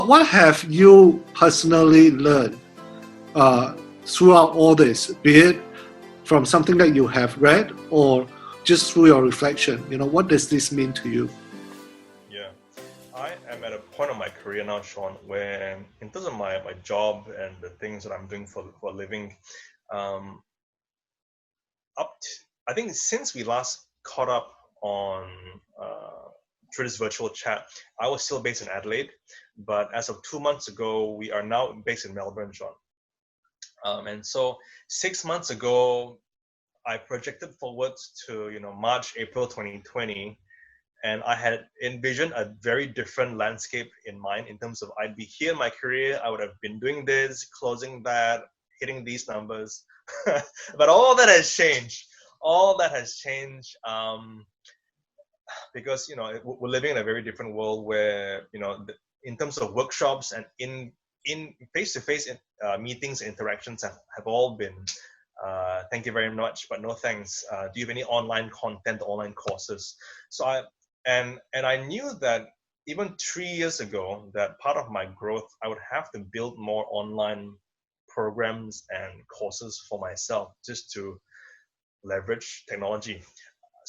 what have you personally learned throughout all this, be it from something that you have read or just through your reflection? What does this mean to you? Yeah, I am at a point of my career now, Shaun, where in terms of my job and the things that I'm doing for a living, I think since we last caught up on through this virtual chat, I was still based in Adelaide, but as of 2 months ago, we are now based in Melbourne, Shaun. And so 6 months ago, I projected forwards to March, April 2020, and I had envisioned a very different landscape in mind in terms of I'd be here in my career, I would have been doing this, closing that, hitting these numbers. But all that has changed. All that has changed because we're living in a very different world where in terms of workshops and in face-to-face meetings, interactions have all been thank you very much, but no thanks. Do you have any online content, online courses? So I knew that even 3 years ago that part of my growth, I would have to build more online programs and courses for myself just to leverage technology.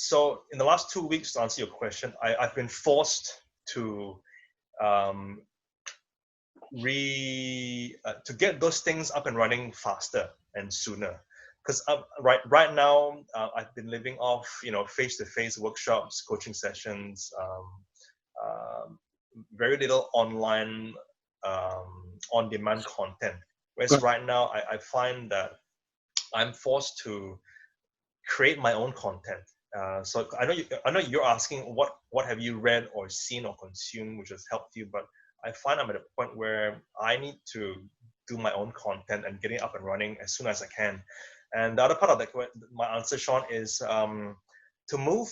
So in the last 2 weeks, to answer your question, I've been forced to to get those things up and running faster and sooner. Because right now, I've been living off face-to-face workshops, coaching sessions, very little online on-demand content. Whereas right now, I find that I'm forced to create my own content. So I know you're asking what have you read or seen or consumed which has helped you, but I find I'm at a point where I need to do my own content and get it up and running as soon as I can. And the other part of my answer, Shaun, is to move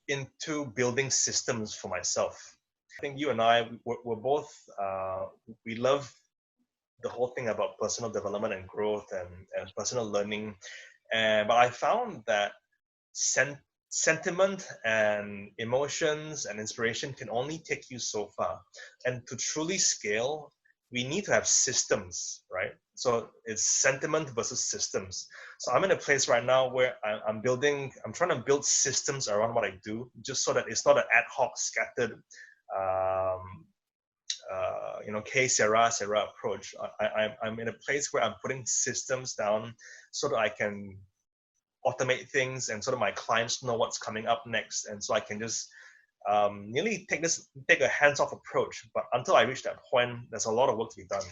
into building systems for myself. I think you and I, we're both, we love the whole thing about personal development and growth and personal learning. But I found that sentiment and emotions and inspiration can only take you so far. And to truly scale, we need to have systems, right? So it's sentiment versus systems. So I'm in a place right now where I'm trying to build systems around what I do, just so that it's not an ad hoc, scattered, que sera approach. I'm in a place where I'm putting systems down so that I can automate things and so that my clients know what's coming up next, and so I can just nearly take a hands-off approach. But until I reach that point, there's a lot of work to be done.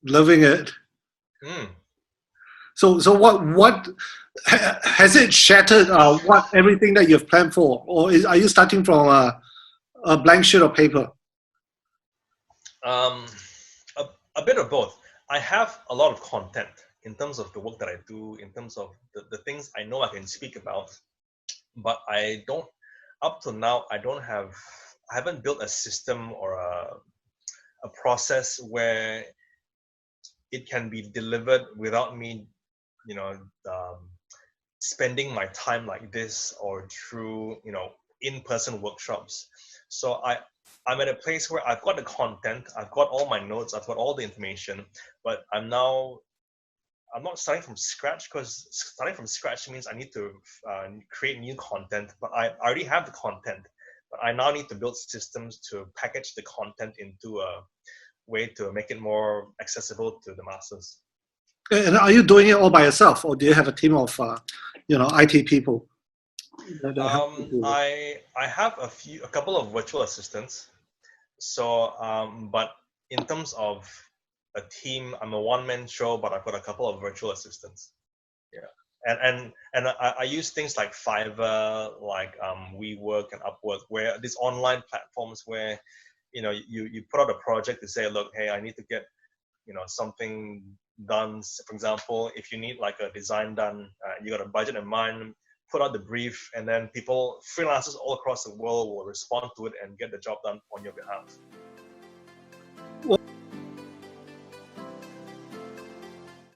Loving it. So what has it shattered? What everything that you've planned for, or are you starting from a blank sheet of paper? A bit of both. I have a lot of content in terms of the work that I do, in terms of the things I know I can speak about, but up to now, I haven't built a system or a process where it can be delivered without me, spending my time like this or through, in-person workshops. So I'm at a place where I've got the content, I've got all my notes, I've got all the information, but I'm not starting from scratch, because starting from scratch means I need to create new content, but I already have the content. But I now need to build systems to package the content into a way to make it more accessible to the masses. And are you doing it all by yourself, or do you have a team of IT people? I have a couple of virtual assistants. So, but in terms of a team, I'm a one-man show, but I've got a couple of virtual assistants. Yeah, and I use things like Fiverr, like WeWork and Upwork, where these online platforms where you put out a project to say, look, hey, I need to get something done. For example, if you need like a design done, you got a budget in mind, put out the brief, and then freelancers all across the world will respond to it and get the job done on your behalf.